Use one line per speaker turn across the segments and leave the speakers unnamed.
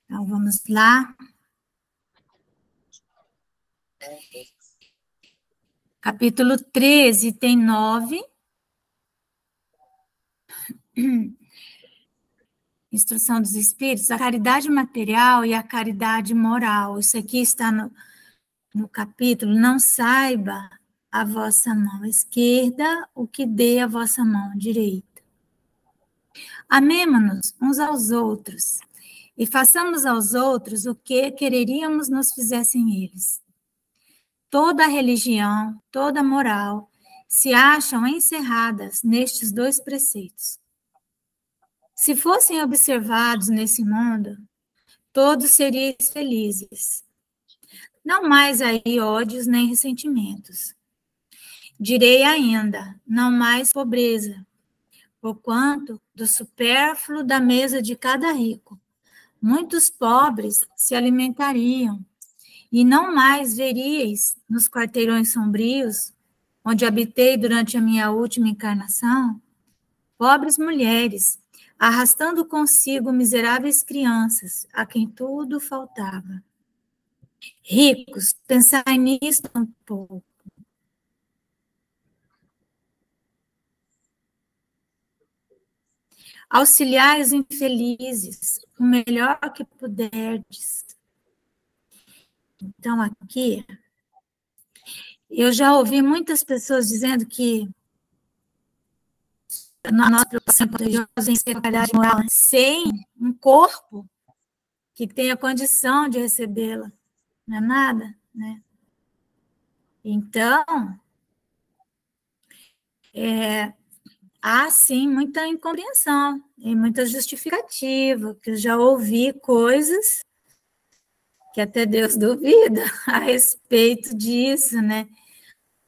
Então, vamos lá. Capítulo 13 tem 9. Instrução dos Espíritos, a caridade material e a caridade moral. Isso aqui está no capítulo. Não saiba a vossa mão esquerda o que dê a vossa mão direita. Amemo-nos uns aos outros e façamos aos outros o que quereríamos nos fizessem eles. Toda religião, toda moral se acham encerradas nestes dois preceitos. Se fossem observados nesse mundo, todos seríeis felizes. Não mais aí ódios nem ressentimentos. Direi ainda, não mais pobreza, porquanto do supérfluo da mesa de cada rico, muitos pobres se alimentariam, e não mais veríeis nos quarteirões sombrios, onde habitei durante a minha última encarnação, pobres mulheres, arrastando consigo miseráveis crianças, a quem tudo faltava. Ricos, pensai nisso um pouco. Auxiliai os infelizes, o melhor que puderdes. Então, aqui, eu já ouvi muitas pessoas dizendo que a nossa preocupação religiosa em ser caridade moral sem um corpo que tenha condição de recebê-la. Não é nada, né? Então, há, sim, muita incompreensão e muita justificativa, que eu já ouvi coisas que até Deus duvida a respeito disso, né?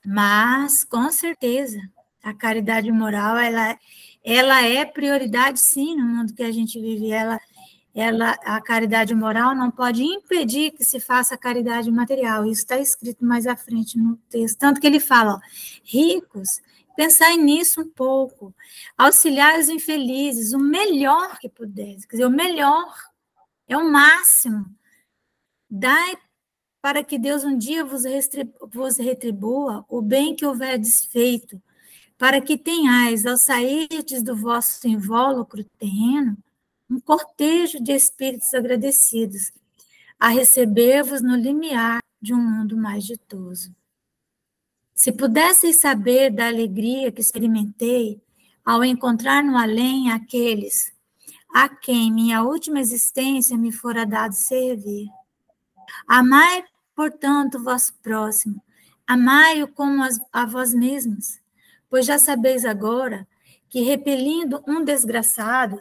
Mas, com certeza, a caridade moral, ela é prioridade, sim, no mundo que a gente vive. A caridade moral não pode impedir que se faça a caridade material. Isso está escrito mais à frente no texto. Tanto que ele fala, ó, ricos, pensai nisso um pouco, auxiliar os infelizes, o melhor que puder. Quer dizer, o melhor é o máximo. Dai para que Deus um dia vos retribua o bem que houver desfeito, para que tenhais, ao sairdes do vosso invólucro terreno, um cortejo de espíritos agradecidos, a receber-vos no limiar de um mundo mais ditoso. Se pudesseis saber da alegria que experimentei ao encontrar no além aqueles a quem minha última existência me fora dado servir. Amai, portanto, o vosso próximo, amai-o como a vós mesmos, pois já sabeis agora que, repelindo um desgraçado,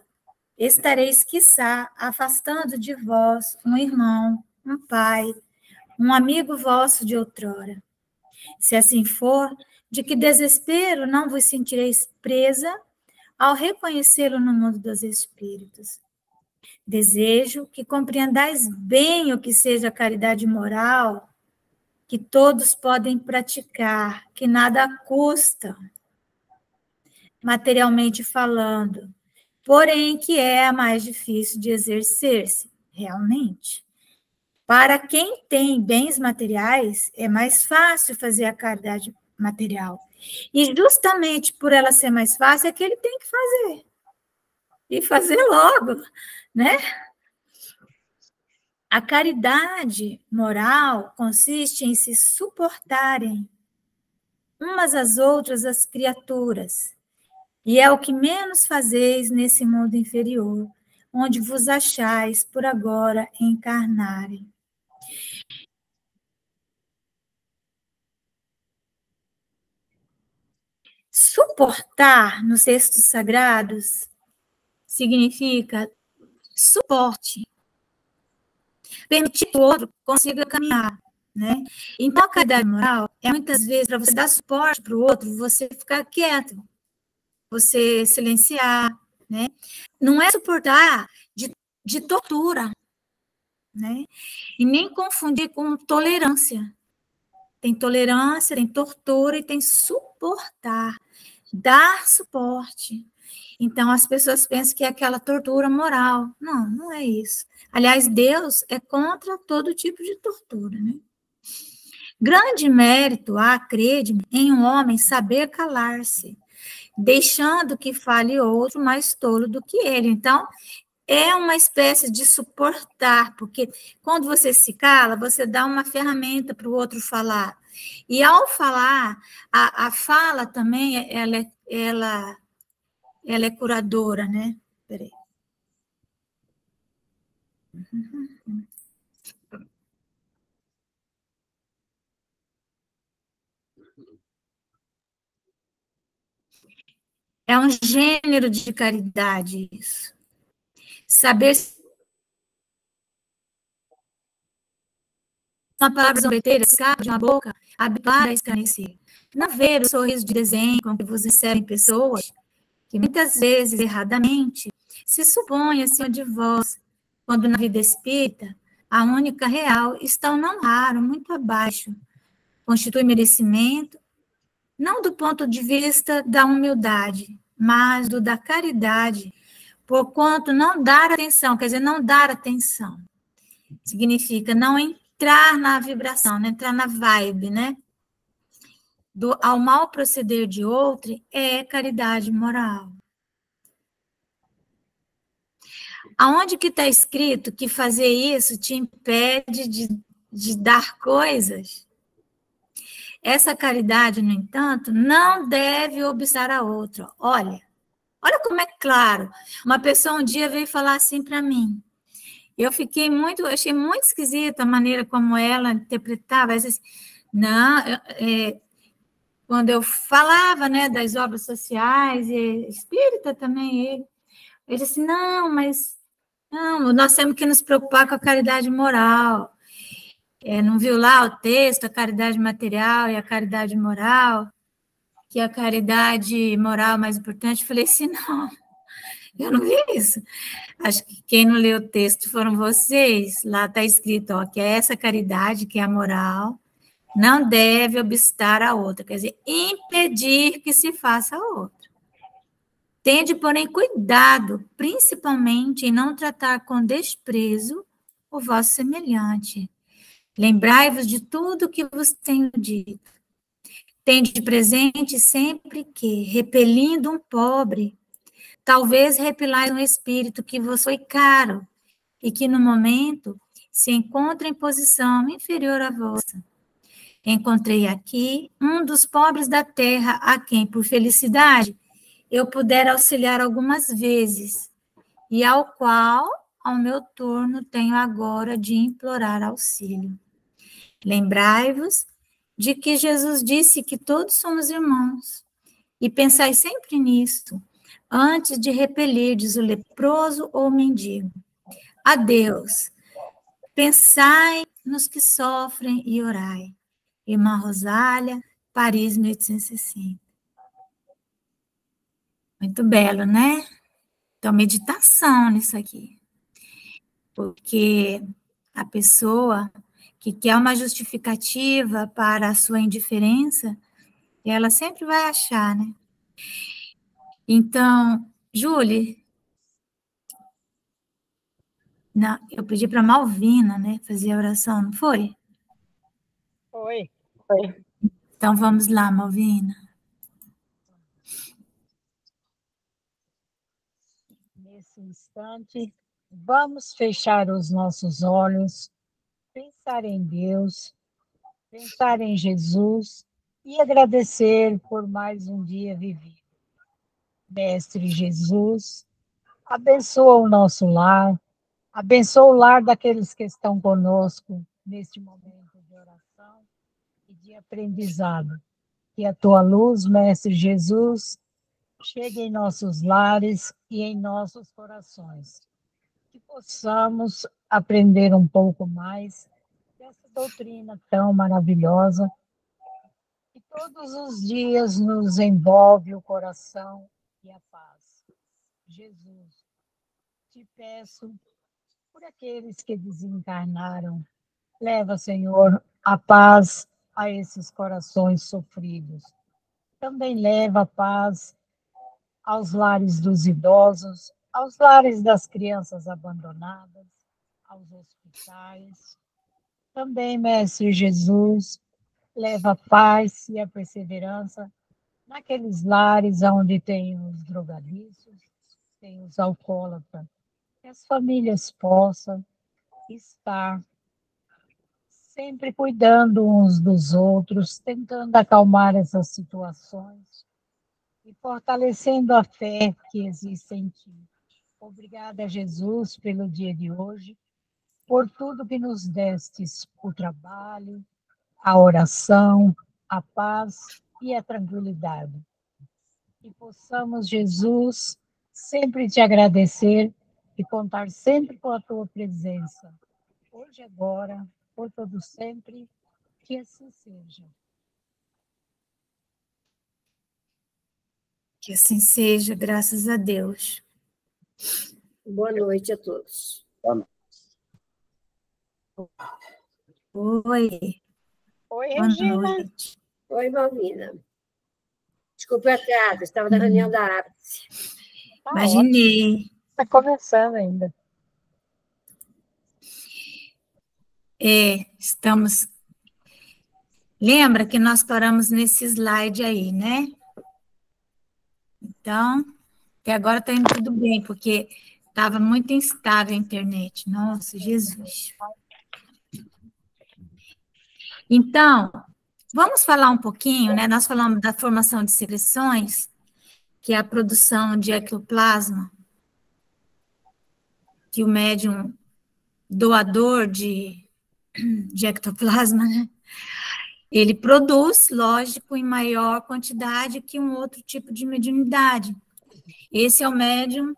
estareis, quiçá, afastando de vós um irmão, um pai, um amigo vosso de outrora. Se assim for, de que desespero não vos sentireis presa ao reconhecê-lo no mundo dos espíritos. Desejo que compreendais bem o que seja a caridade moral, que todos podem praticar, que nada custa, materialmente falando, porém que é a mais difícil de exercer-se, realmente. Para quem tem bens materiais, é mais fácil fazer a caridade material. E justamente por ela ser mais fácil, é que ele tem que fazer. E fazer logo, né? A caridade moral consiste em se suportarem umas às outras as criaturas, e é o que menos fazeis nesse mundo inferior, onde vos achais por agora encarnarem. Suportar nos textos sagrados significa suporte, permitir que o outro consiga caminhar, né? Então, a caridade moral é muitas vezes para você dar suporte para o outro, você ficar quieto, você silenciar, né? Não é suportar de tortura, né? E nem confundir com tolerância. Tem tolerância, tem tortura e tem suportar, dar suporte. Então, as pessoas pensam que é aquela tortura moral. Não, não é isso. Aliás, Deus é contra todo tipo de tortura, né? Grande mérito há, crede-me, em um homem saber calar-se, deixando que fale outro mais tolo do que ele. Então, é uma espécie de suportar, porque quando você se cala, você dá uma ferramenta para o outro falar. E ao falar, a fala também, ela é curadora, né? Peraí. É um gênero de caridade isso. Saber uma palavra zombeteira escapa de uma boca, habituada a escarnecer. Não ver o sorriso de desenho com que vos recebem pessoas que muitas vezes, erradamente, se supõe acima de vós, quando na vida espírita, a única real está um não raro, muito abaixo, constitui merecimento, não do ponto de vista da humildade, mas do da caridade, porquanto não dar atenção, quer dizer, não dar atenção, significa não entrar na vibração, não entrar na vibe, né? Ao mal proceder de outro é caridade moral. Aonde que está escrito que fazer isso te impede de dar coisas? Essa caridade, no entanto, não deve obstar a outra. Olha como é claro. Uma pessoa um dia veio falar assim para mim. Achei muito esquisita a maneira como ela interpretava. Às vezes, não, quando eu falava, né, das obras sociais, e espírita também, ele disse, não, mas não, nós temos que nos preocupar com a caridade moral. Não viu lá o texto, a caridade material e a caridade moral, que a caridade moral é mais importante? Eu falei assim, não, eu não vi isso. Acho que quem não leu o texto foram vocês. Lá está escrito, ó, que é essa caridade, que é a moral, não deve obstar a outra, quer dizer, impedir que se faça a outra. Tende, porém, cuidado, principalmente em não tratar com desprezo o vosso semelhante. Lembrai-vos de tudo que vos tenho dito. Tende presente sempre que, repelindo um pobre, talvez repelais um espírito que vos foi caro e que, no momento, se encontra em posição inferior à vossa. Encontrei aqui um dos pobres da terra a quem, por felicidade, eu puder auxiliar algumas vezes, e ao qual, ao meu turno, tenho agora de implorar auxílio. Lembrai-vos de que Jesus disse que todos somos irmãos, e pensai sempre nisso, antes de repelirdes o leproso ou o mendigo. Adeus. Pensai nos que sofrem e orai. Irmã Rosália, Paris, 1860. Muito belo, né? Então, meditação nisso aqui. Porque a pessoa que quer uma justificativa para a sua indiferença, ela sempre vai achar, né? Então, Júlia, eu pedi para Malvina, né, fazer a oração, não foi?
Foi.
Então, vamos lá, Malvina.
Nesse instante, vamos fechar os nossos olhos, pensar em Deus, pensar em Jesus e agradecer por mais um dia vivido. Mestre Jesus, abençoa o nosso lar, abençoa o lar daqueles que estão conosco neste momento de oração e de aprendizado. Que a tua luz, Mestre Jesus, chegue em nossos lares e em nossos corações. Que possamos aprender um pouco mais dessa doutrina tão maravilhosa que todos os dias nos envolve o coração e a paz. Jesus, te peço por aqueles que desencarnaram, leva, Senhor, a paz a esses corações sofridos. Também leva a paz aos lares dos idosos, aos lares das crianças abandonadas, aos hospitais. Também, Mestre Jesus, leva a paz e a perseverança naqueles lares onde tem os drogadictos, tem os alcoólatras, que as famílias possam estar sempre cuidando uns dos outros, tentando acalmar essas situações e fortalecendo a fé que existe em ti. Obrigada, Jesus, pelo dia de hoje, por tudo que nos destes, o trabalho, a oração, a paz e a tranquilidade. Que possamos, Jesus, sempre te agradecer e contar sempre com a tua presença, hoje, agora, por todo sempre, que assim seja.
Que assim seja, graças a Deus.
Boa noite a todos.
Oi.
Oi,
Boa
Regina.
noite.
Oi, Malvina. Desculpe o atraso, estava na reunião da ápice.
Tá
Imaginei.
Está começando ainda.
Estamos... Lembra que nós paramos nesse slide aí, né? Então, até agora está indo tudo bem, porque estava muito instável a internet. Nossa, Jesus. Então, vamos falar um pouquinho, né? Nós falamos da formação de secreções, que é a produção de ectoplasma, que o médium doador de ectoplasma, né? Ele produz, lógico, em maior quantidade que um outro tipo de mediunidade. Esse é o médium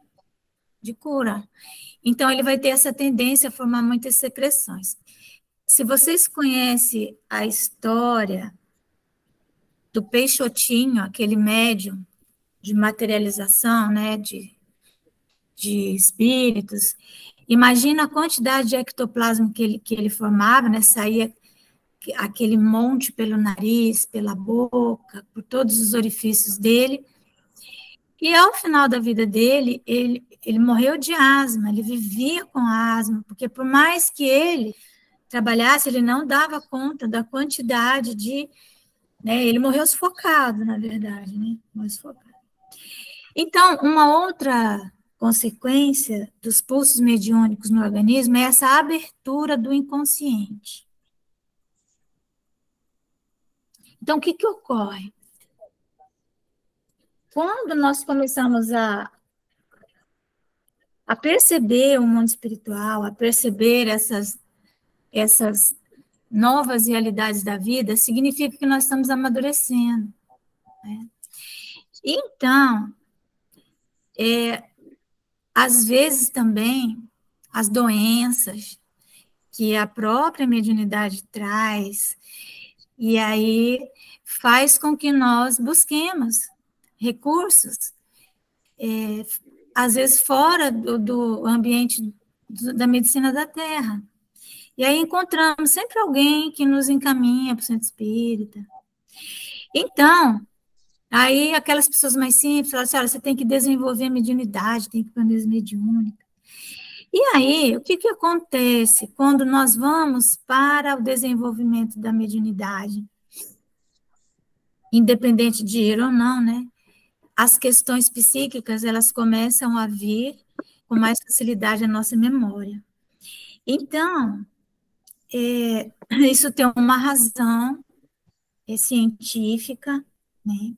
de cura. Então, ele vai ter essa tendência a formar muitas secreções. Se vocês conhecem a história do Peixotinho, aquele médium de materialização, né, de espíritos, imagina a quantidade de ectoplasma que ele formava, né, saía aquele monte pelo nariz, pela boca, por todos os orifícios dele. E ao final da vida dele, ele morreu de asma, ele vivia com asma, porque por mais que ele trabalhasse, ele não dava conta da quantidade de... Né, ele morreu sufocado, na verdade, né? Morreu sufocado. Então, uma outra consequência dos pulsos mediúnicos no organismo é essa abertura do inconsciente. Então, o que ocorre? Quando nós começamos a perceber o mundo espiritual, a perceber essas novas realidades da vida, significa que nós estamos amadurecendo, né? Então, às vezes também, as doenças que a própria mediunidade traz, e aí faz com que nós busquemos recursos, às vezes fora do ambiente da medicina da Terra. E aí encontramos sempre alguém que nos encaminha para o centro espírita. Então, aí aquelas pessoas mais simples falam assim, olha, você tem que desenvolver a mediunidade, tem que aprender mediúnica. E aí, o que acontece quando nós vamos para o desenvolvimento da mediunidade? Independente de ir ou não, né? As questões psíquicas, elas começam a vir com mais facilidade à nossa memória. Então, isso tem uma razão científica, né?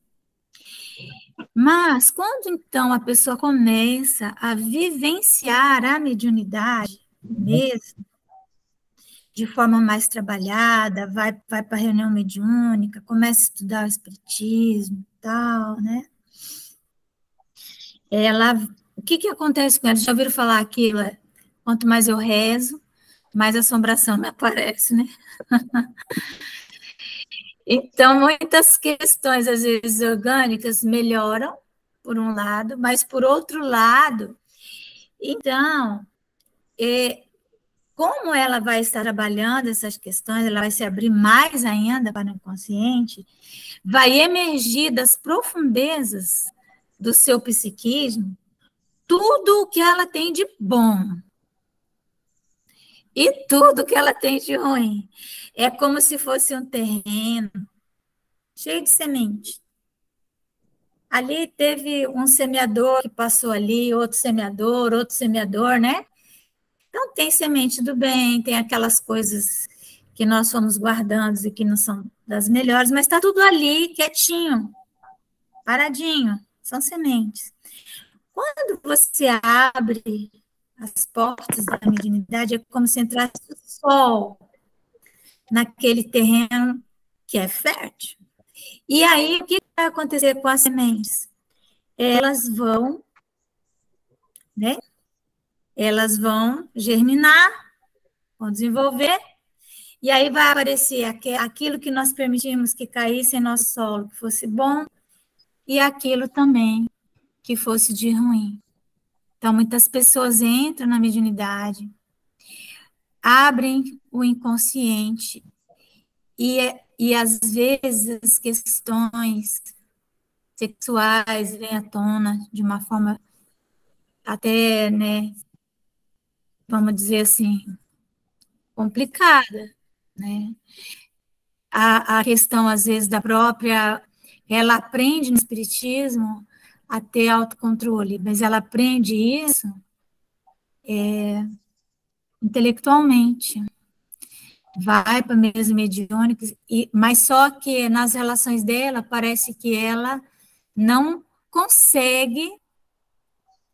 Mas, quando, então, a pessoa começa a vivenciar a mediunidade mesmo, de forma mais trabalhada, vai para a reunião mediúnica, começa a estudar o espiritismo e tal, né? O que acontece com ela? Já ouviram falar aquilo? Quanto mais eu rezo, mais assombração me aparece, né? Então, muitas questões, às vezes, orgânicas melhoram, por um lado, mas, por outro lado, então, como ela vai estar trabalhando essas questões, ela vai se abrir mais ainda para o inconsciente, vai emergir das profundezas do seu psiquismo tudo o que ela tem de bom e tudo o que ela tem de ruim. É como se fosse um terreno cheio de semente. Ali teve um semeador que passou ali, outro semeador, né? Então, tem semente do bem, tem aquelas coisas que nós fomos guardando e que não são das melhores, mas está tudo ali, quietinho, paradinho, são sementes. Quando você abre as portas da mediunidade, é como se entrasse o sol naquele terreno que é fértil. E aí, o que vai acontecer com as sementes? Elas vão, né? Elas vão germinar, vão desenvolver, e aí vai aparecer aquilo que nós permitimos que caísse em nosso solo, que fosse bom, e aquilo também que fosse de ruim. Então, muitas pessoas entram na mediunidade, abrem o inconsciente, e às vezes as questões sexuais vêm à tona de uma forma até, né, vamos dizer assim, complicada, né? A questão, às vezes, da própria... Ela aprende no espiritismo a ter autocontrole, mas ela aprende isso intelectualmente. Vai para mesa mediúnica, mas só que nas relações dela, parece que ela não consegue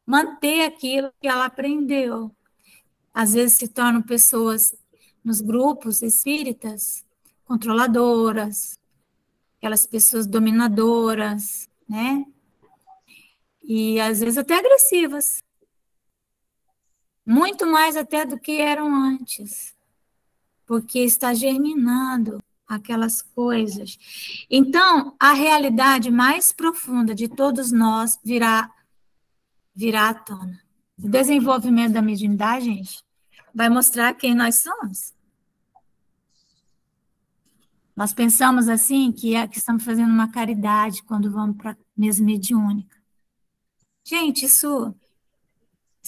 manter aquilo que ela aprendeu. Às vezes se tornam pessoas, nos grupos espíritas, controladoras, aquelas pessoas dominadoras, né? E às vezes até agressivas. Muito mais até do que eram antes. Porque está germinando aquelas coisas. Então, a realidade mais profunda de todos nós virá à tona. O desenvolvimento da mediunidade, gente, vai mostrar quem nós somos. Nós pensamos assim que estamos fazendo uma caridade quando vamos para a mesa mediúnica. Gente, isso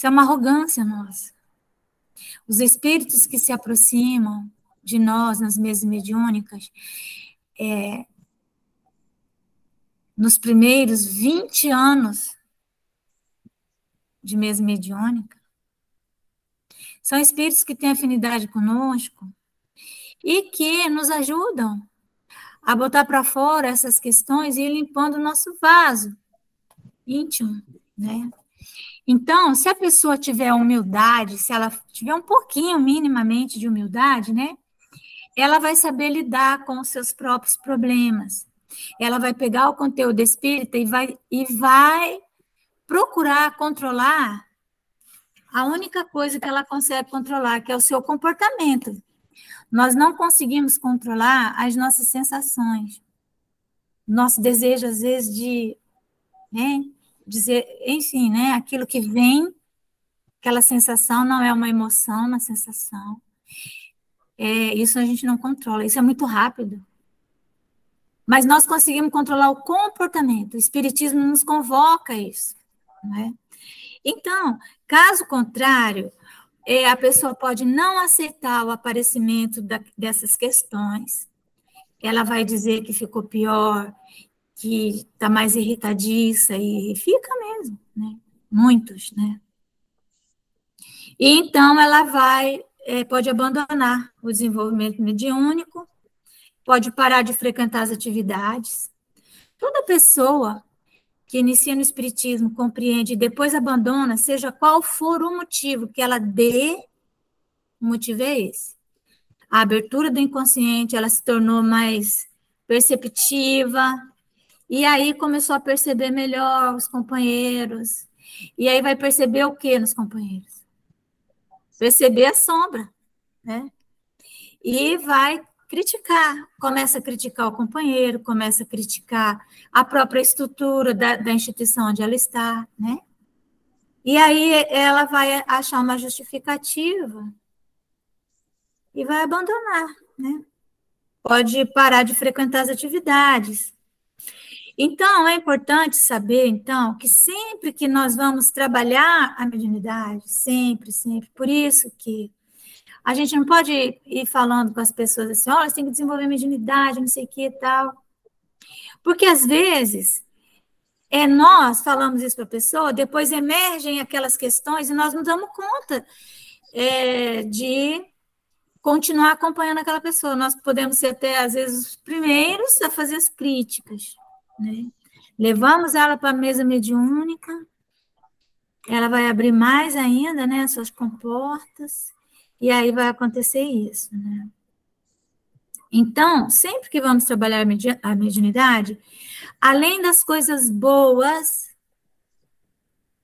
é uma arrogância nossa. Os espíritos que se aproximam de nós nas mesas mediúnicas, nos primeiros 20 anos de mesa mediúnica, são espíritos que têm afinidade conosco e que nos ajudam a botar para fora essas questões e ir limpando o nosso vaso íntimo, né? Então, se a pessoa tiver humildade, se ela tiver um pouquinho, minimamente, de humildade, né? Ela vai saber lidar com os seus próprios problemas. Ela vai pegar o conteúdo espírita e vai procurar controlar a única coisa que ela consegue controlar, que é o seu comportamento. Nós não conseguimos controlar as nossas sensações. Nosso desejo, às vezes, de, né, dizer, enfim, né, aquilo que vem, aquela sensação não é uma emoção, uma sensação. Isso a gente não controla, isso é muito rápido. Mas nós conseguimos controlar o comportamento, o espiritismo nos convoca a isso, né? Então, caso contrário, a pessoa pode não aceitar o aparecimento dessas questões, ela vai dizer que ficou pior, que está mais irritadiça, e fica mesmo, né? Muitos, né? E então ela pode abandonar o desenvolvimento mediúnico, pode parar de frequentar as atividades. Toda pessoa que inicia no espiritismo, compreende e depois abandona, seja qual for o motivo que ela dê, o motivo é esse. A abertura do inconsciente, ela se tornou mais perceptiva, e aí começou a perceber melhor os companheiros. E aí vai perceber o que nos companheiros? Perceber a sombra, né? E vai criticar, começa a criticar o companheiro, começa a criticar a própria estrutura da instituição onde ela está, né? E aí ela vai achar uma justificativa e vai abandonar, né? Pode parar de frequentar as atividades. Então, é importante saber, então, que sempre que nós vamos trabalhar a mediunidade, sempre, sempre, por isso que a gente não pode ir falando com as pessoas assim, olha, você tem que desenvolver mediunidade, não sei o que e tal. Porque, às vezes, nós falamos isso para a pessoa, depois emergem aquelas questões e nós não damos conta de continuar acompanhando aquela pessoa. Nós podemos ser até, às vezes, os primeiros a fazer as críticas, né? Levamos ela para a mesa mediúnica, ela vai abrir mais ainda, né, as suas comportas, e aí vai acontecer isso, né? Então, sempre que vamos trabalhar a mediunidade, além das coisas boas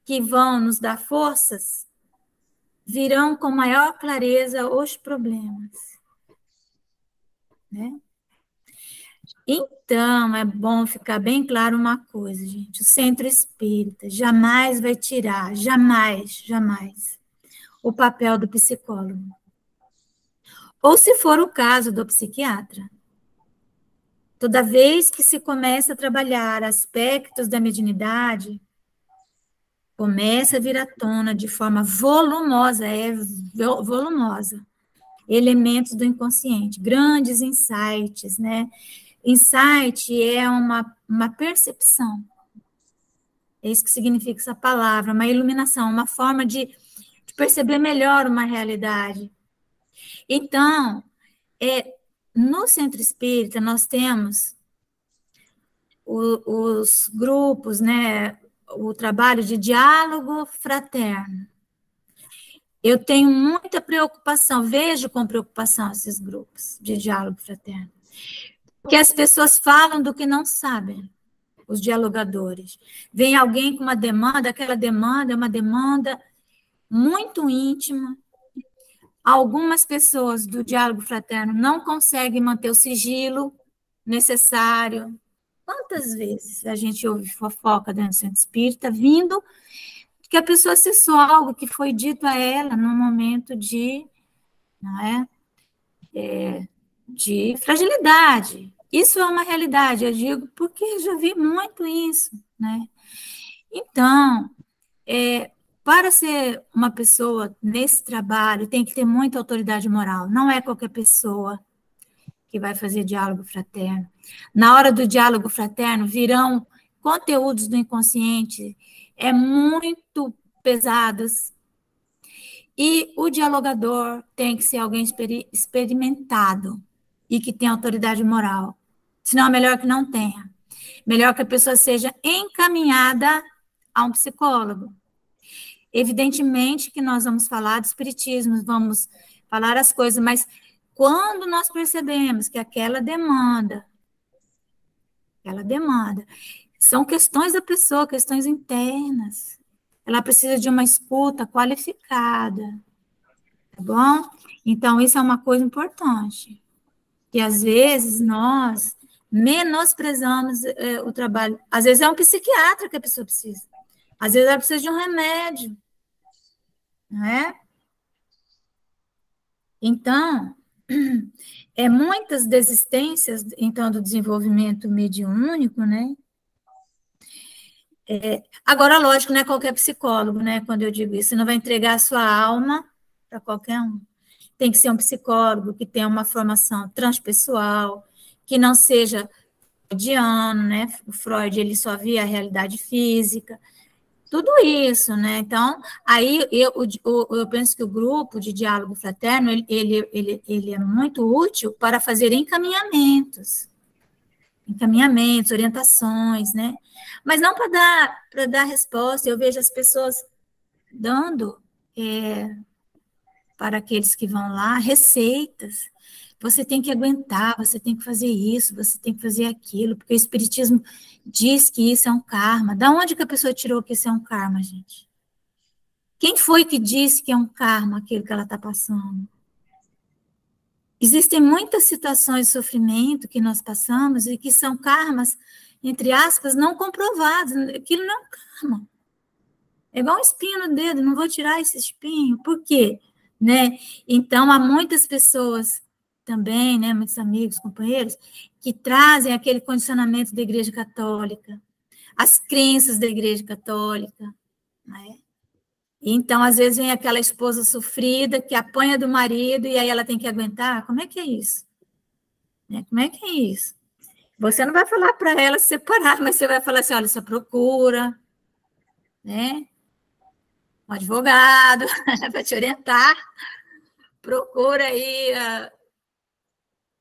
que vão nos dar forças, virão com maior clareza os problemas, né? Então, é bom ficar bem claro uma coisa, gente. O centro espírita jamais vai tirar, jamais, jamais, o papel do psicólogo. Ou, se for o caso, do psiquiatra. Toda vez que se começa a trabalhar aspectos da mediunidade, começa a vir à tona de forma volumosa, volumosa, elementos do inconsciente, grandes insights, né? Insight é uma percepção. É isso que significa essa palavra, uma iluminação, uma forma de perceber melhor uma realidade. Então, no Centro Espírita, nós temos os grupos, né? O trabalho de diálogo fraterno. Eu tenho muita preocupação, vejo com preocupação esses grupos de diálogo fraterno. Porque as pessoas falam do que não sabem, os dialogadores. Vem alguém com uma demanda, aquela demanda é uma demanda muito íntima. Algumas pessoas do diálogo fraterno não conseguem manter o sigilo necessário. Quantas vezes a gente ouve fofoca dentro do centro espírita vindo que a pessoa acessou algo que foi dito a ela num momento de, não é, de fragilidade. Isso é uma realidade, eu digo, porque já vi muito isso, né? Então, para ser uma pessoa nesse trabalho, tem que ter muita autoridade moral. Não é qualquer pessoa que vai fazer diálogo fraterno. Na hora do diálogo fraterno, virão conteúdos do inconsciente muito pesados. E o dialogador tem que ser alguém experimentado e que tenha autoridade moral. Senão é melhor que não tenha. Melhor que a pessoa seja encaminhada a um psicólogo. Evidentemente que nós vamos falar do espiritismo, vamos falar as coisas, mas quando nós percebemos que aquela demanda, são questões da pessoa, questões internas, ela precisa de uma escuta qualificada, tá bom? Então, isso é uma coisa importante, que às vezes nós menosprezamos o trabalho. Às vezes é um psiquiatra que a pessoa precisa, às vezes ela precisa de um remédio, não é? Então, muitas desistências, então, do desenvolvimento mediúnico, né? Agora, lógico, não é qualquer psicólogo, né? Quando eu digo isso, você não vai entregar a sua alma para qualquer um. Tem que ser um psicólogo que tenha uma formação transpessoal, que não seja freudiano, né? O Freud, ele só via a realidade física, tudo isso, né? Então, aí eu penso que o grupo de diálogo fraterno, ele é muito útil para fazer encaminhamentos, orientações, né? Mas não para dar resposta. Eu vejo as pessoas dando para aqueles que vão lá receitas. Você tem que aguentar, você tem que fazer isso, você tem que fazer aquilo, porque o espiritismo diz que isso é um karma. Da onde que a pessoa tirou que isso é um karma, gente? Quem foi que disse que é um karma aquilo que ela está passando? Existem muitas situações de sofrimento que nós passamos e que são karmas, entre aspas, não comprovados. Aquilo não é um karma. É igual um espinho no dedo, não vou tirar esse espinho. Por quê? Né? Então, há muitas pessoas também, né, muitos amigos, companheiros, que trazem aquele condicionamento da Igreja Católica, as crenças da Igreja Católica, né? Então, às vezes, vem aquela esposa sofrida que apanha do marido e aí ela tem que aguentar. Como é que é isso? Né? Como é que é isso? Você não vai falar para ela se separar, mas você vai falar assim, olha, você procura, né? Um advogado para te orientar, procura aí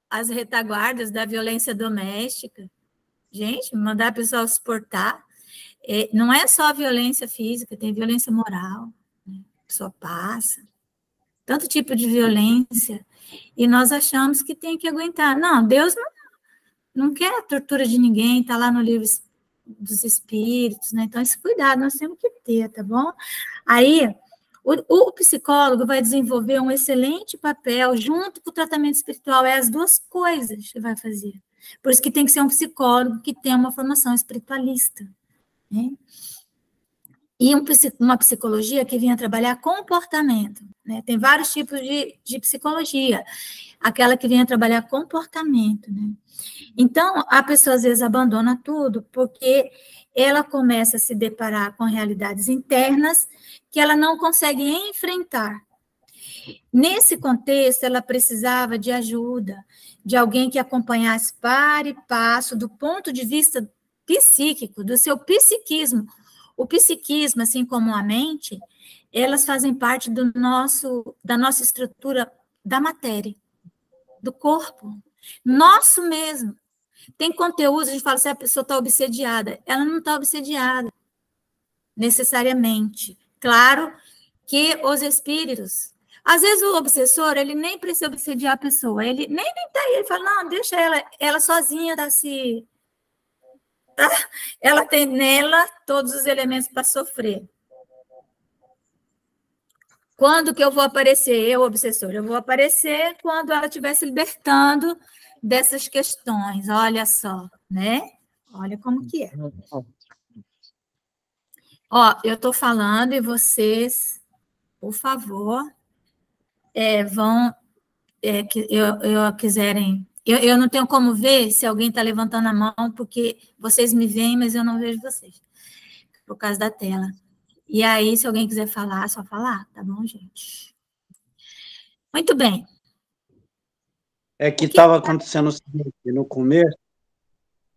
as retaguardas da violência doméstica. Gente, mandar a pessoa suportar. Não é só violência física, tem violência moral, né? A pessoa passa. Tanto tipo de violência. E nós achamos que tem que aguentar. Não, Deus não quer a tortura de ninguém, está lá no livro dos espíritos, né? Então, esse cuidado nós temos que ter, tá bom? Aí, o psicólogo vai desenvolver um excelente papel junto com o tratamento espiritual, é as duas coisas que vai fazer. Por isso que tem que ser um psicólogo que tenha uma formação espiritualista, né? E uma psicologia que venha trabalhar comportamento, né? Tem vários tipos de psicologia, aquela que venha trabalhar comportamento, né? Então, a pessoa às vezes abandona tudo porque ela começa a se deparar com realidades internas que ela não consegue enfrentar. Nesse contexto, ela precisava de ajuda, de alguém que acompanhasse para e passo do ponto de vista psíquico, do seu psiquismo. O psiquismo, assim como a mente, elas fazem parte da nossa estrutura da matéria, do corpo, nosso mesmo. Tem conteúdo, a gente fala assim, a pessoa está obsediada. Ela não está obsediada, necessariamente. Claro que os espíritos... Às vezes o obsessor, ele nem precisa obsediar a pessoa, ele nem tá aí, ele fala, não, deixa ela sozinha, ela tem nela todos os elementos para sofrer. Quando que eu vou aparecer, eu, obsessor? Eu vou aparecer quando ela estiver se libertando dessas questões, olha só, né? Olha como que é. Ó, eu estou falando e vocês, por favor, vão, quiserem... Eu não tenho como ver se alguém está levantando a mão, porque vocês me veem, mas eu não vejo vocês, por causa da tela. E aí, se alguém quiser falar, é só falar, tá bom, gente? Muito bem.
É que estava acontecendo o seguinte, no começo,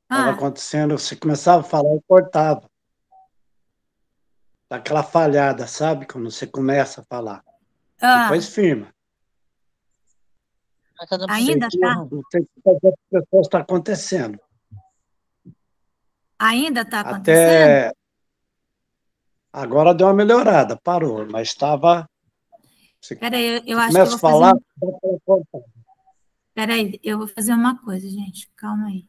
estava acontecendo, você começava a falar e cortava. Aquela falhada, sabe? Quando você começa a falar. Depois firma.
Ainda está?
Não sei se para outras pessoas está acontecendo.
Ainda está acontecendo?
Até agora deu uma melhorada, parou, mas estava...
Peraí, eu acho que eu vou
falar,
fazer... Peraí, eu vou fazer uma coisa, gente, calma aí.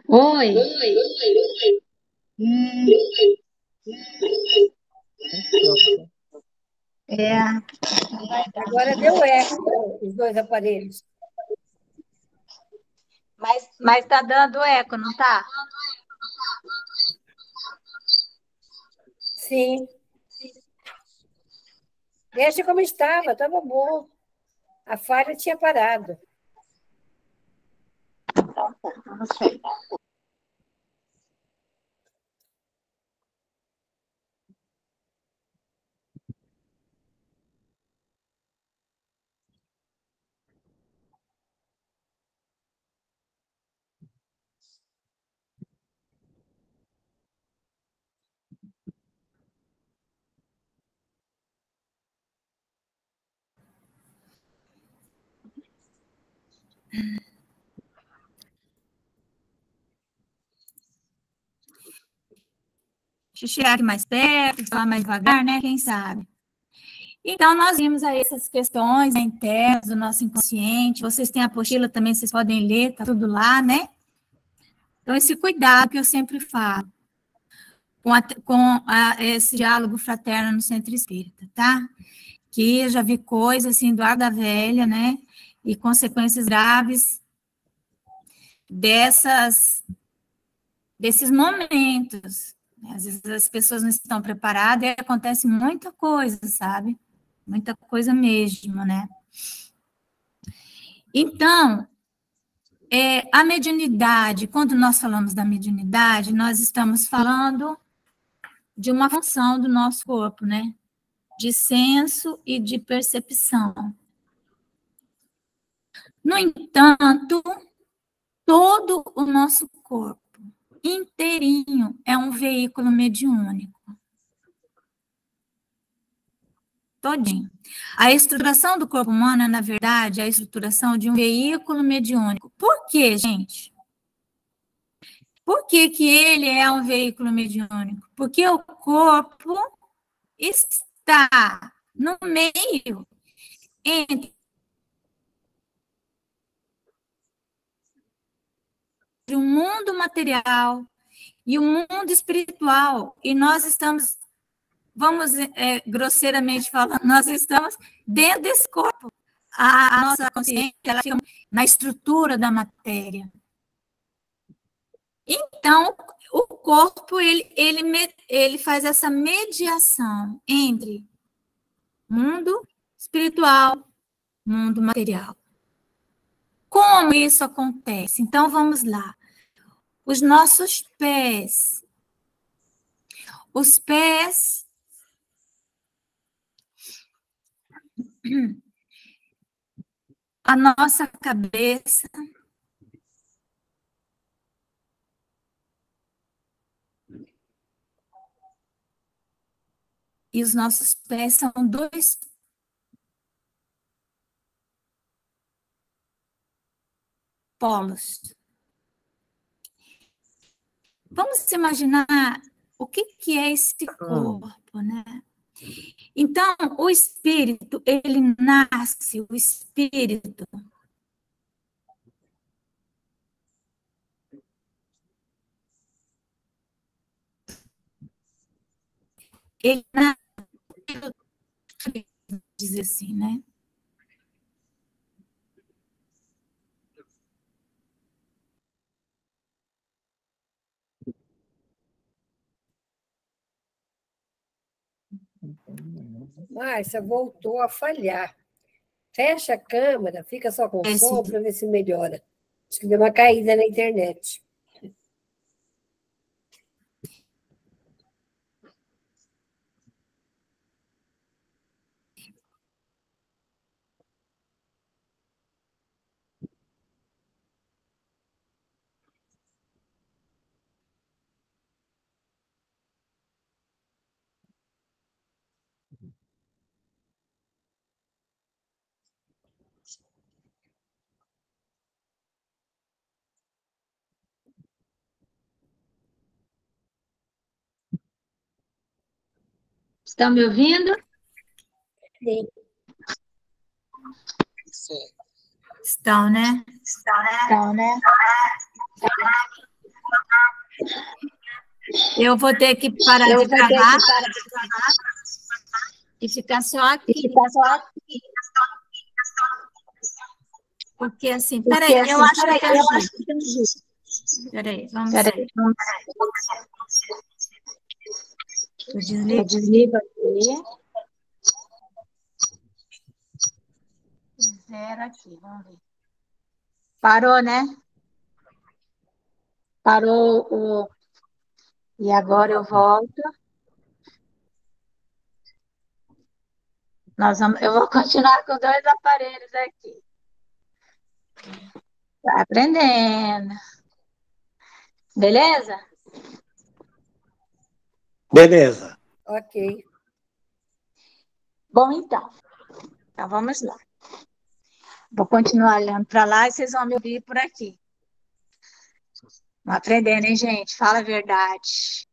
Oi.
Agora deu eco, os dois aparelhos.
Mas está dando eco, não está?
Sim. Deixa como estava bom. A falha tinha parado.
Não sei.
Deixa eu chegar aqui mais perto, falar mais devagar, né? Quem sabe? Então, nós vimos aí essas questões, né, internas do nosso inconsciente. Vocês têm a apostila também, vocês podem ler, tá tudo lá, né? Então, esse cuidado que eu sempre falo esse diálogo fraterno no centro espírita, tá? Que eu já vi coisas assim do ar da velha, né? E consequências graves desses momentos. Às vezes as pessoas não estão preparadas e acontece muita coisa, sabe? Muita coisa mesmo, né? Então, a mediunidade, quando nós falamos da mediunidade, nós estamos falando de uma função do nosso corpo, né? De senso e de percepção. No entanto, todo o nosso corpo inteirinho é um veículo mediúnico. Todinho. A estruturação do corpo humano é, na verdade, a estruturação de um veículo mediúnico. Por quê, gente? Por que que ele é um veículo mediúnico? Porque o corpo está no meio entre o mundo material e o mundo espiritual. E nós estamos, vamos grosseiramente falando, nós estamos dentro desse corpo. A nossa consciência, ela fica na estrutura da matéria. Então, o corpo, ele faz essa mediação entre mundo espiritual, mundo material. Como isso acontece? Então, vamos lá. Os nossos pés. Os pés... A nossa cabeça... E os nossos pés são dois polos. Vamos imaginar o que é esse corpo, né? Então, o espírito, ele nasce, o espírito. Ele nasce, dizer assim, né?
Márcia, voltou a falhar. Fecha a câmera, fica só com som para ver se melhora. Acho que deu uma caída na internet.
Estão me ouvindo?
Sim.
Estão, né?
Estão, né?
Eu vou ter que parar de gravar e ficar só aqui. Porque assim, peraí, eu acho que entendi. Peraí, vamos ver. Eu desligo aqui. Zero aqui, vamos ver. Parou, né? Parou o... E agora eu volto. Eu vou continuar com 2 aparelhos aqui. Tá aprendendo. Beleza?
Beleza.
Ok.
Bom, então vamos lá. Vou continuar olhando para lá e vocês vão me ouvir por aqui. Vão aprendendo, hein, gente? Fala a verdade.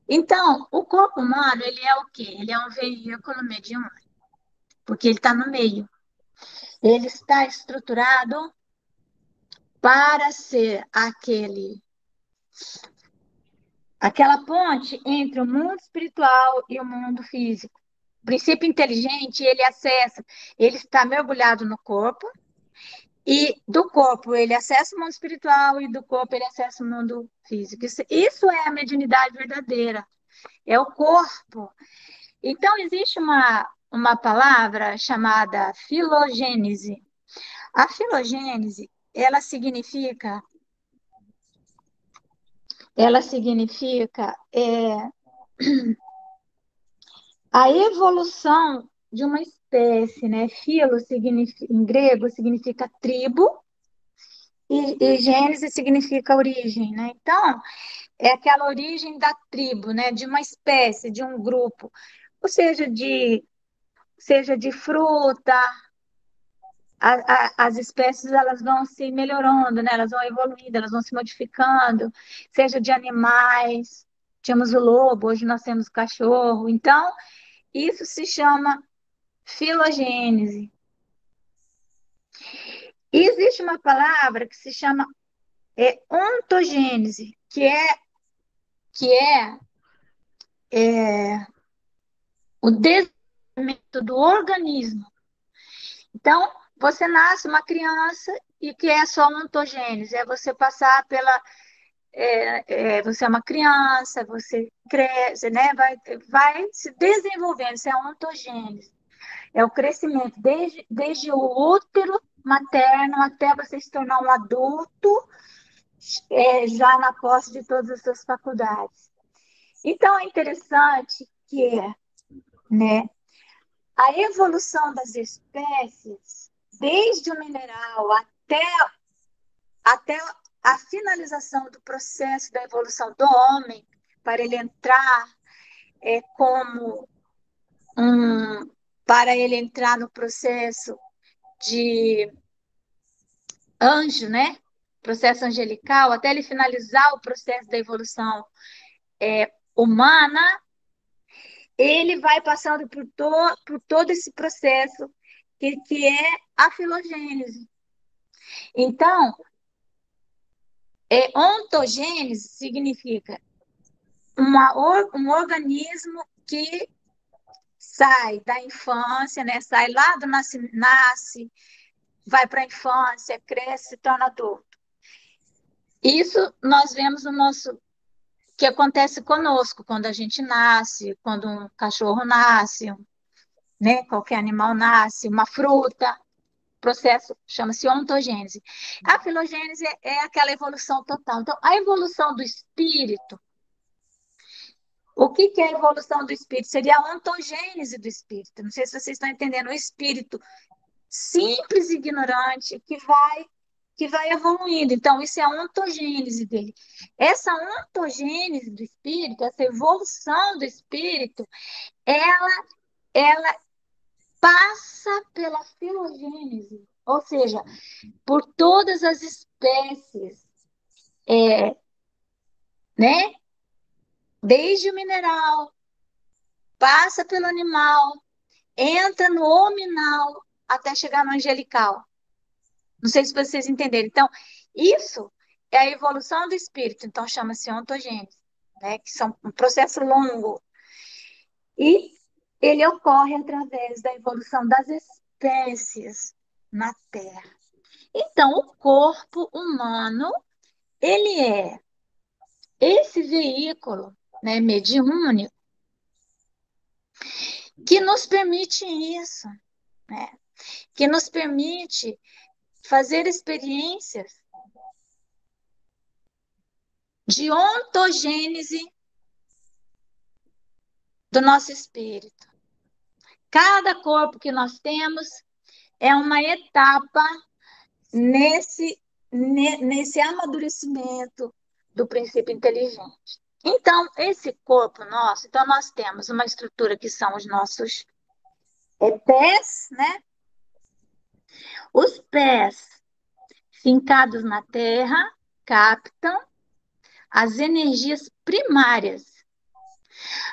Então, o corpo humano, ele é o quê? Ele é um veículo mediúnico, porque ele está no meio. Ele está estruturado para ser aquela ponte entre o mundo espiritual e o mundo físico. O princípio inteligente, ele está mergulhado no corpo, e do corpo ele acessa o mundo espiritual, e do corpo ele acessa o mundo físico. Isso é a mediunidade verdadeira, é o corpo. Então, existe uma palavra chamada filogênese. A filogênese, ela significa a evolução de uma espécie, né? Filo em grego significa tribo e gênese significa origem, né? Então, é aquela origem da tribo, né? De uma espécie, de um grupo, ou seja de fruta. As espécies elas vão se melhorando, né? Elas vão evoluindo, elas vão se modificando, seja de animais. Tínhamos o lobo, hoje nós temos o cachorro. Então, isso se chama filogênese. E existe uma palavra que se chama ontogênese, que é o desenvolvimento do organismo. Então, você nasce uma criança e que é a sua ontogênese, é você passar pela... você é uma criança, você cresce, né? Vai se desenvolvendo, isso é a ontogênese. É o crescimento desde o útero materno até você se tornar um adulto, já na posse de todas as suas faculdades. Então, é interessante que, né, a evolução das espécies, desde o mineral até a finalização do processo da evolução do homem, para ele entrar para ele entrar no processo de anjo, né? Processo angelical, até ele finalizar o processo da evolução humana, ele vai passando por todo esse processo que é a filogênese. Então, ontogênese significa um organismo que sai da infância, né? Sai lá do nasce, vai para a infância, cresce, se torna adulto. Isso nós vemos que acontece conosco quando a gente nasce, quando um cachorro nasce, né? Qualquer animal nasce, uma fruta. O processo chama-se ontogênese. A filogênese é aquela evolução total. Então, a evolução do espírito, o que é a evolução do espírito? Seria a ontogênese do espírito. Não sei se vocês estão entendendo. O espírito simples e ignorante que vai evoluindo. Então, isso é a ontogênese dele. Essa ontogênese do espírito, essa evolução do espírito, ela passa pela filogênese, ou seja, por todas as espécies, né? Desde o mineral, passa pelo animal, entra no hominal, até chegar no angelical. Não sei se vocês entenderam. Então, isso é a evolução do espírito. Então, chama-se ontogênese, né? Que são um processo longo. E ele ocorre através da evolução das espécies na Terra. Então, o corpo humano, ele é esse veículo, né, mediúnico que nos permite isso, né? Que nos permite fazer experiências de ontogênese do nosso espírito. Cada corpo que nós temos é uma etapa nesse amadurecimento do princípio inteligente. Então, esse corpo nosso, então nós temos uma estrutura que são os nossos pés, né? Os pés fincados na terra captam as energias primárias,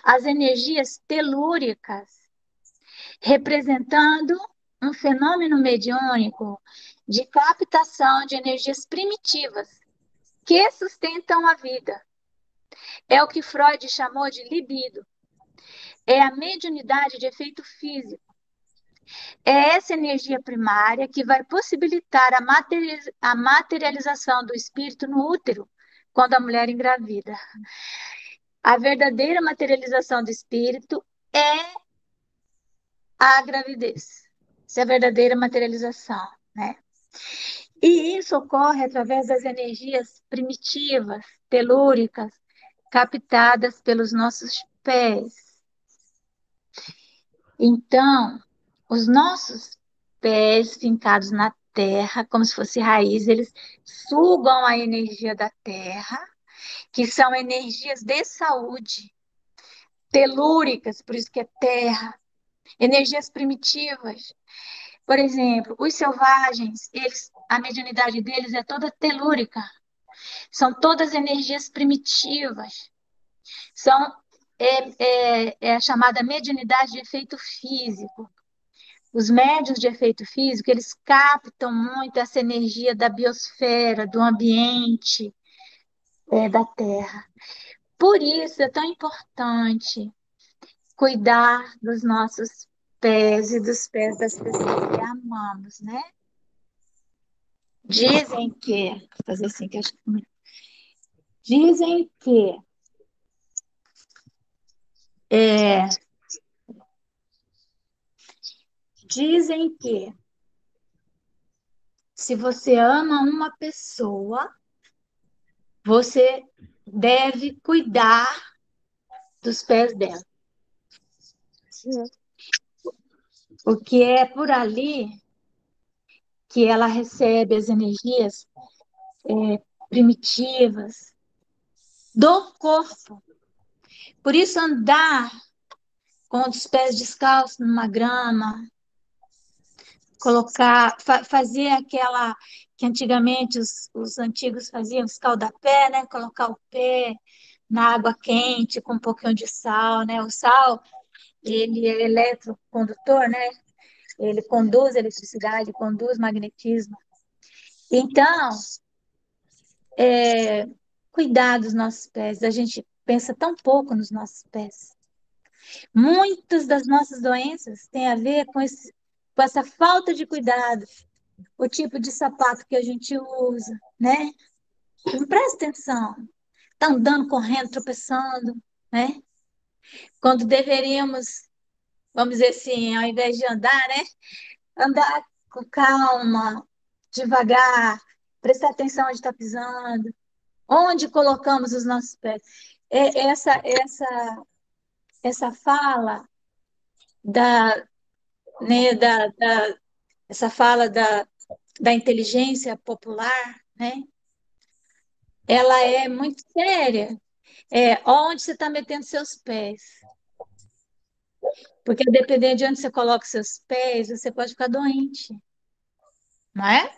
as energias telúricas, representando um fenômeno mediúnico de captação de energias primitivas que sustentam a vida. É o que Freud chamou de libido. É a mediunidade de efeito físico. É essa energia primária que vai possibilitar a materialização do espírito no útero quando a mulher engravida. A verdadeira materialização do espírito é a gravidez. Essa é a verdadeira materialização, né? E isso ocorre através das energias primitivas, telúricas, captadas pelos nossos pés. Então, os nossos pés fincados na terra, como se fosse raiz, eles sugam a energia da terra, que são energias de saúde, telúricas, por isso que é terra, energias primitivas. Por exemplo, os selvagens, a mediunidade deles é toda telúrica, são todas energias primitivas, são é a chamada mediunidade de efeito físico. Os médiuns de efeito físico, eles captam muito essa energia da biosfera, do ambiente, da Terra. Por isso é tão importante cuidar dos nossos pés e dos pés das pessoas que amamos, né? Dizem que, vou fazer assim que acho que dizem que é, dizem que se você ama uma pessoa, você deve cuidar dos pés dela. Porque é por ali que ela recebe as energias primitivas do corpo. Por isso, andar com os pés descalços numa grama, fazer aquela que antigamente os antigos faziam, escaldapé, né? Colocar o pé na água quente com um pouquinho de sal, né? O sal, ele é eletrocondutor, né? Ele conduz eletricidade, conduz magnetismo. Então, cuidar dos nossos pés. A gente pensa tão pouco nos nossos pés. Muitas das nossas doenças têm a ver com essa falta de cuidado, o tipo de sapato que a gente usa, né? Não presta atenção. Tá andando, correndo, tropeçando, né? Quando deveríamos, vamos dizer assim, ao invés de andar, né? Andar com calma, devagar, prestar atenção onde está pisando, onde colocamos os nossos pés. Essa fala da, né, essa fala da inteligência popular, né? Ela é muito séria. Onde você está metendo seus pés? Porque dependendo de onde você coloca seus pés, você pode ficar doente, não é?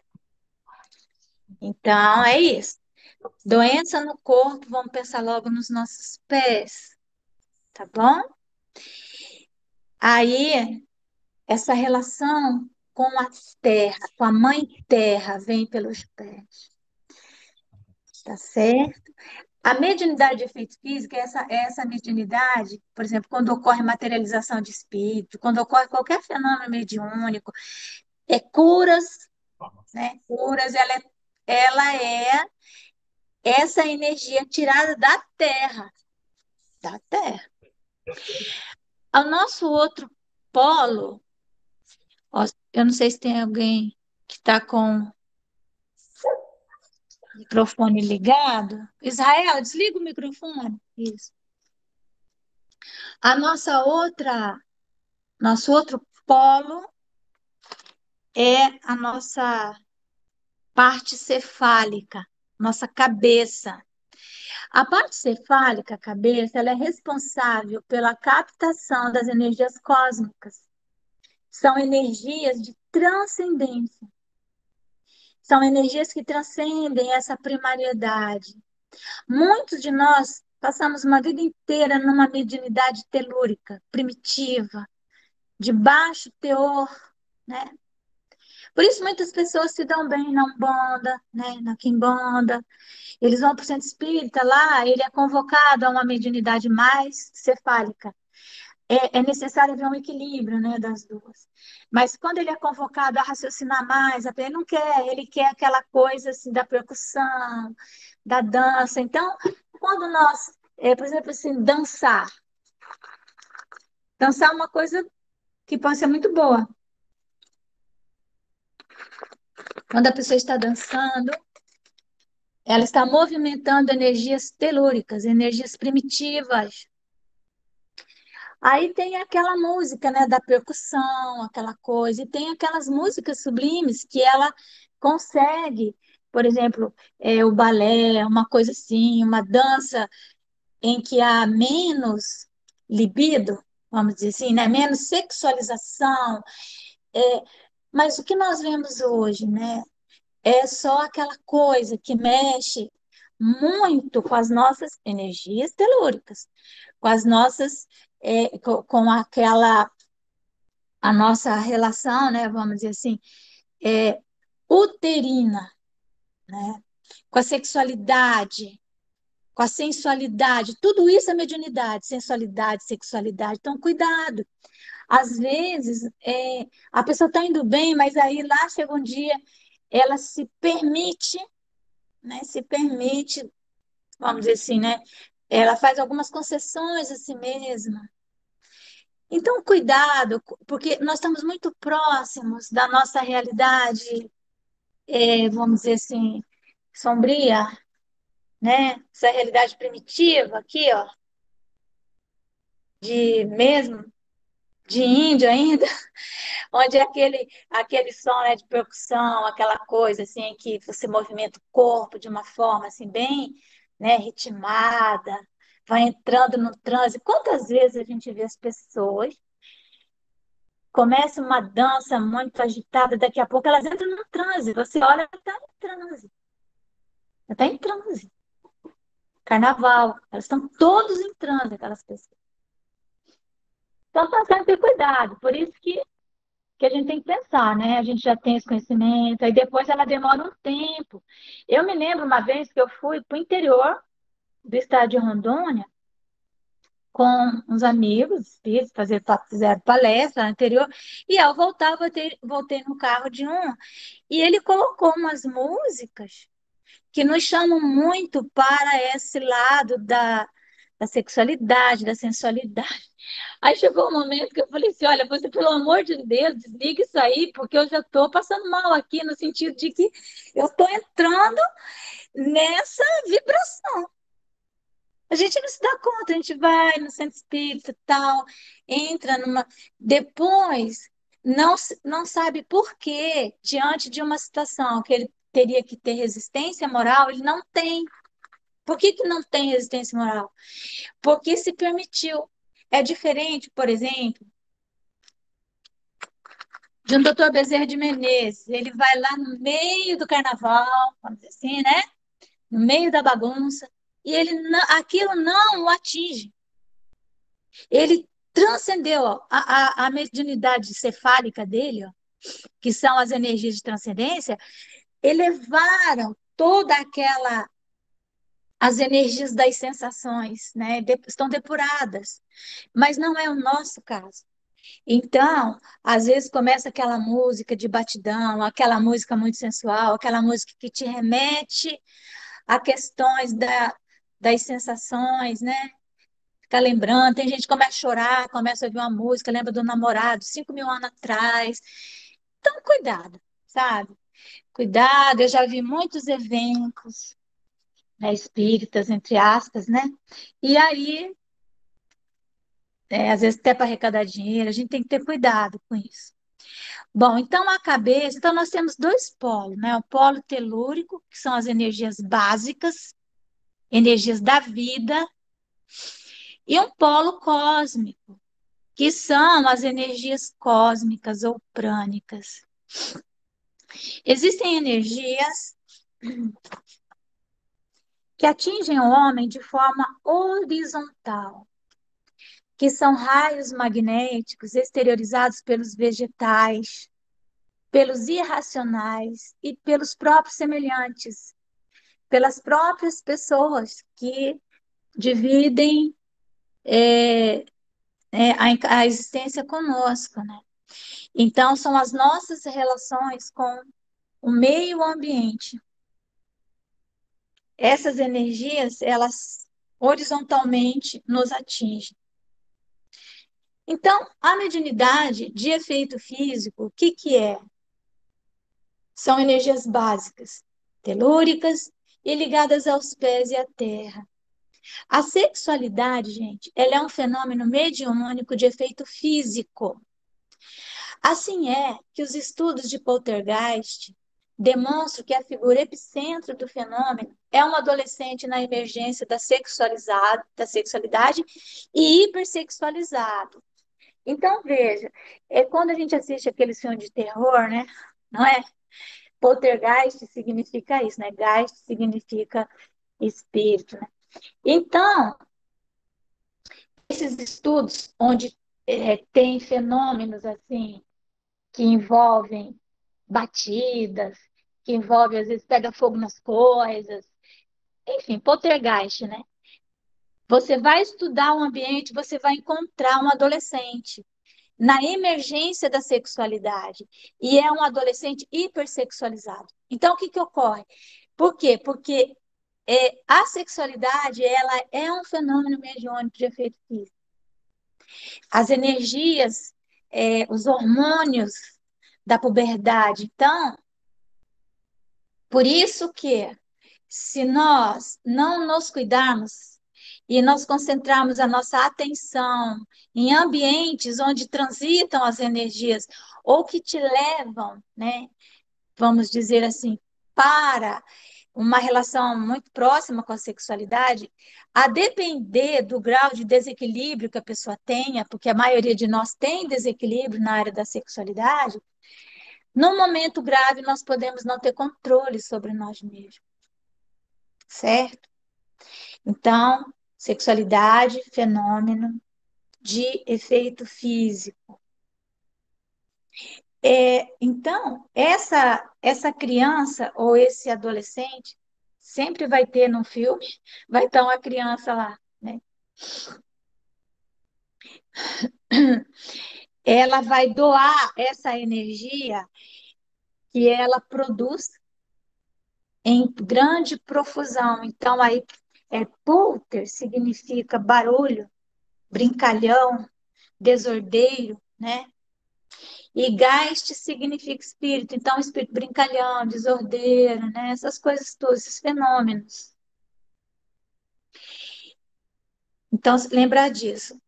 Então, é isso. Doença no corpo, vamos pensar logo nos nossos pés, tá bom? Aí, essa relação com a terra, com a mãe terra, vem pelos pés, tá certo? A mediunidade de efeito físico é essa mediunidade, por exemplo, quando ocorre materialização de espírito, quando ocorre qualquer fenômeno mediúnico, curas, né? Curas, ela é essa energia tirada da terra, da terra. O nosso outro polo, ó, eu não sei se tem alguém que está com o microfone ligado. Israel, desliga o microfone. Isso. Nosso outro polo é a nossa parte cefálica, nossa cabeça. A parte cefálica, a cabeça, ela é responsável pela captação das energias cósmicas, são energias de transcendência. São energias que transcendem essa primariedade. Muitos de nós passamos uma vida inteira numa mediunidade telúrica, primitiva, de baixo teor, né? Por isso muitas pessoas se dão bem na Umbanda, né? Na Quimbanda. Eles vão para o centro espírita, lá ele é convocado a uma mediunidade mais cefálica. É necessário haver um equilíbrio, né, das duas. Mas quando ele é convocado a raciocinar mais, ele não quer, ele quer aquela coisa assim, da percussão, da dança. Então, quando nós, por exemplo, assim, dançar é uma coisa que pode ser muito boa. Quando a pessoa está dançando, ela está movimentando energias telúricas, energias primitivas. Aí tem aquela música, né, da percussão, aquela coisa, e tem aquelas músicas sublimes que ela consegue, por exemplo, o balé, uma coisa assim, uma dança em que há menos libido, vamos dizer assim, né, menos sexualização. É, mas o que nós vemos hoje, né, é só aquela coisa que mexe muito com as nossas energias telúricas, com as nossas, com aquela, a nossa relação, né, vamos dizer assim, é, uterina, né, com a sexualidade, com a sensualidade, tudo isso é mediunidade, sensualidade, sexualidade, então cuidado. Às vezes, a pessoa está indo bem, mas aí lá chega um dia, ela se permite, né, vamos dizer assim, né, ela faz algumas concessões a si mesma. Então, cuidado, porque nós estamos muito próximos da nossa realidade, vamos dizer assim, sombria, né? Essa realidade primitiva aqui, ó, de mesmo, de índio ainda, onde é aquele som, né, de percussão, aquela coisa assim que você movimenta o corpo de uma forma assim bem, né, ritmada, vai entrando no transe. Quantas vezes a gente vê as pessoas começa uma dança muito agitada, daqui a pouco elas entram no transe. Você olha, está em transe. Está em transe. Carnaval, elas estão todos em transe, aquelas pessoas. Então, nós temos que ter cuidado. Por isso que a gente tem que pensar, né? A gente já tem esse conhecimento, aí depois ela demora um tempo. Eu me lembro uma vez que eu fui para o interior do estado de Rondônia com uns amigos espíritos, fizeram palestra no interior, e ao voltar, voltei no carro de um, e ele colocou umas músicas que nos chamam muito para esse lado da sexualidade, da sensualidade. Aí chegou um momento que eu falei assim, olha, você, pelo amor de Deus, desliga isso aí, porque eu já estou passando mal aqui, no sentido de que eu estou entrando nessa vibração. A gente não se dá conta, a gente vai no centro espírita e tal, entra numa. Depois, não sabe por quê, diante de uma situação que ele teria que ter resistência moral, ele não tem. Por que não tem resistência moral? Porque se permitiu. É diferente, por exemplo, de um doutor Bezerra de Menezes. Ele vai lá no meio do carnaval, vamos dizer assim, né? No meio da bagunça, e aquilo não o atinge. Ele transcendeu, ó, a mediunidade cefálica dele, ó, que são as energias de transcendência, elevaram toda aquela as energias das sensações, né? Estão depuradas, mas não é o nosso caso. Então, às vezes começa aquela música de batidão, aquela música muito sensual, aquela música que te remete a questões das sensações, né? Ficar lembrando, tem gente que começa a chorar, começa a ouvir uma música, lembra do namorado, 5.000 anos atrás. Então, cuidado, sabe? Cuidado, eu já vi muitos eventos, né, espíritas, entre aspas, né? E aí, às vezes até para arrecadar dinheiro, a gente tem que ter cuidado com isso. Bom, então a cabeça, então nós temos dois polos, né? O polo telúrico, que são as energias básicas, energias da vida, e um polo cósmico, que são as energias cósmicas ou prânicas. Existem energias que atingem o homem de forma horizontal, que são raios magnéticos exteriorizados pelos vegetais, pelos irracionais e pelos próprios semelhantes, pelas próprias pessoas que dividem a existência conosco, né? Então, são as nossas relações com o meio ambiente. Essas energias, elas horizontalmente nos atingem. Então, a mediunidade de efeito físico, o que que é? São energias básicas, telúricas e ligadas aos pés e à terra. A sexualidade, gente, ela é um fenômeno mediúnico de efeito físico. Assim é que os estudos de poltergeist demonstram que a figura epicentro do fenômeno é um adolescente na emergência da sexualidade e hipersexualizado. Então, veja, quando a gente assiste aqueles filmes de terror, né? Não é? Poltergeist significa isso, né? Geist significa espírito, né? Então, esses estudos onde tem fenômenos assim que envolvem batidas, que envolvem, às vezes, pega fogo nas coisas, enfim, poltergeist, né? Você vai estudar um ambiente, você vai encontrar um adolescente na emergência da sexualidade e é um adolescente hipersexualizado. Então, o que que ocorre? Por quê? Porque a sexualidade, ela é um fenômeno mediúnico de efeito físico. As energias, os hormônios da puberdade. Então, por isso que, se nós não nos cuidarmos e nós concentrarmos a nossa atenção em ambientes onde transitam as energias ou que te levam, né, vamos dizer assim, para uma relação muito próxima com a sexualidade, a depender do grau de desequilíbrio que a pessoa tenha, porque a maioria de nós tem desequilíbrio na área da sexualidade, num momento grave nós podemos não ter controle sobre nós mesmos, certo? Então, sexualidade, fenômeno de efeito físico. Então, essa criança ou esse adolescente sempre vai ter no filme, vai estar uma criança lá, né? Ela vai doar essa energia que ela produz em grande profusão. Então, aí, polter significa barulho, brincalhão, desordeiro, né? E Geist significa espírito, então espírito brincalhão, desordeiro, né? Essas coisas todas, esses fenômenos. Então, lembrar disso.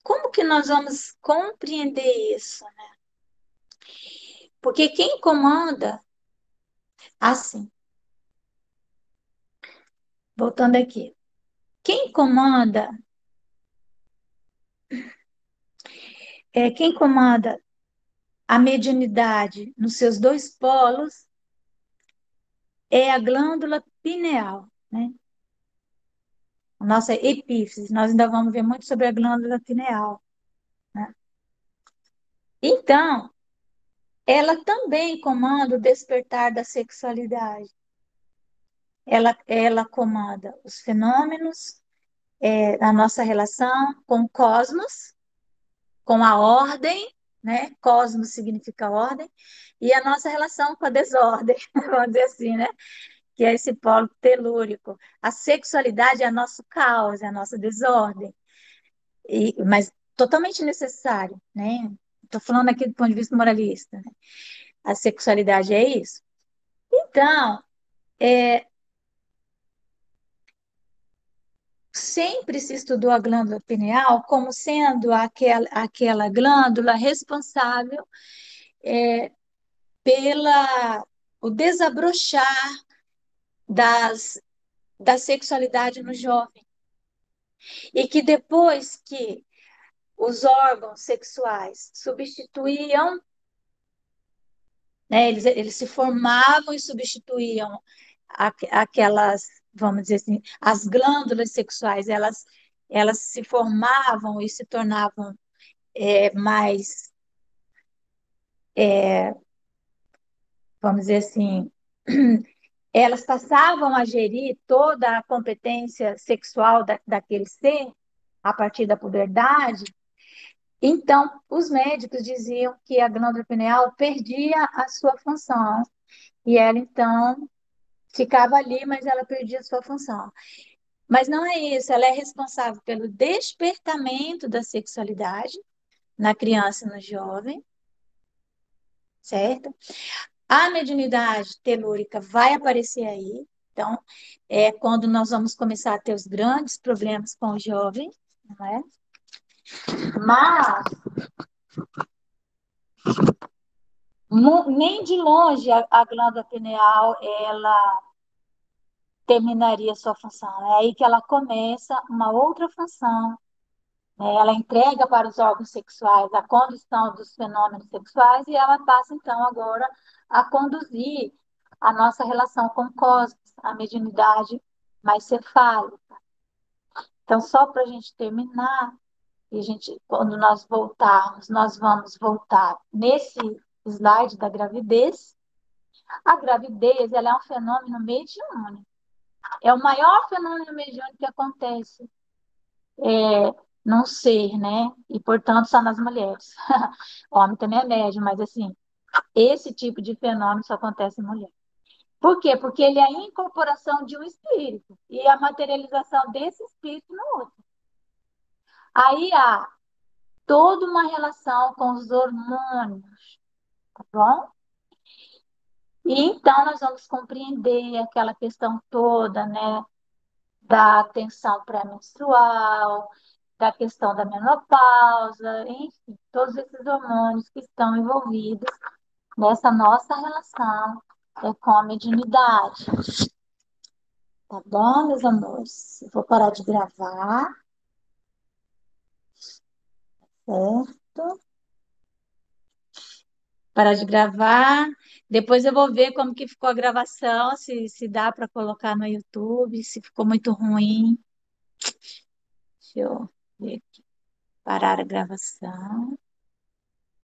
Como que nós vamos compreender isso, né? Porque quem comanda, assim, voltando aqui, quem comanda a mediunidade nos seus dois polos é a glândula pineal, né? A nossa epífise. Nós ainda vamos ver muito sobre a glândula pineal, né? Então, ela também comanda o despertar da sexualidade. Ela comanda os fenômenos, a nossa relação com o cosmos, com a ordem, né? Cosmos significa ordem, e a nossa relação com a desordem, vamos dizer assim, né? Que é esse polo telúrico. A sexualidade é nosso caos, é a nossa desordem, mas totalmente necessário, né? Estou falando aqui do ponto de vista moralista, né? A sexualidade é isso. Então, sempre se estudou a glândula pineal como sendo aquela glândula responsável pela o desabrochar da sexualidade no jovem. E que depois que os órgãos sexuais substituíam, né, eles se formavam e substituíam aquelas, vamos dizer assim, as glândulas sexuais, elas se formavam e se tornavam mais, vamos dizer assim, elas passavam a gerir toda a competência sexual daquele ser a partir da puberdade. Então, os médicos diziam que a glândula pineal perdia a sua função e ela então ficava ali, mas ela perdia a sua função. Mas não é isso, ela é responsável pelo despertamento da sexualidade na criança e no jovem, certo? A mediunidade telúrica vai aparecer aí, então é quando nós vamos começar a ter os grandes problemas com o jovem, não é? Mas nem de longe a glândula pineal ela terminaria sua função. É aí que ela começa uma outra função, né? Ela entrega para os órgãos sexuais a condução dos fenômenos sexuais e ela passa, então, agora a conduzir a nossa relação com o cosmos, a mediunidade mais cefálica. Então, só para a gente terminar, e a gente, quando nós voltarmos, nós vamos voltar nesse slide da gravidez. A gravidez, ela é um fenômeno mediúnico. É o maior fenômeno mediúnico que acontece num ser, né? E, portanto, só nas mulheres. O homem também é médium, mas, assim, esse tipo de fenômeno só acontece em mulher. Por quê? Porque ele é a incorporação de um espírito e a materialização desse espírito no outro. Aí há toda uma relação com os hormônios, tá bom? E então nós vamos compreender aquela questão toda, né, da tensão pré-menstrual, da questão da menopausa, enfim, todos esses hormônios que estão envolvidos nessa nossa relação com a mediunidade. Tá bom, meus amores? Eu vou parar de gravar, certo? Parar de gravar. Depois eu vou ver como que ficou a gravação, se dá para colocar no YouTube, se ficou muito ruim. Deixa eu ver aqui. Parar a gravação.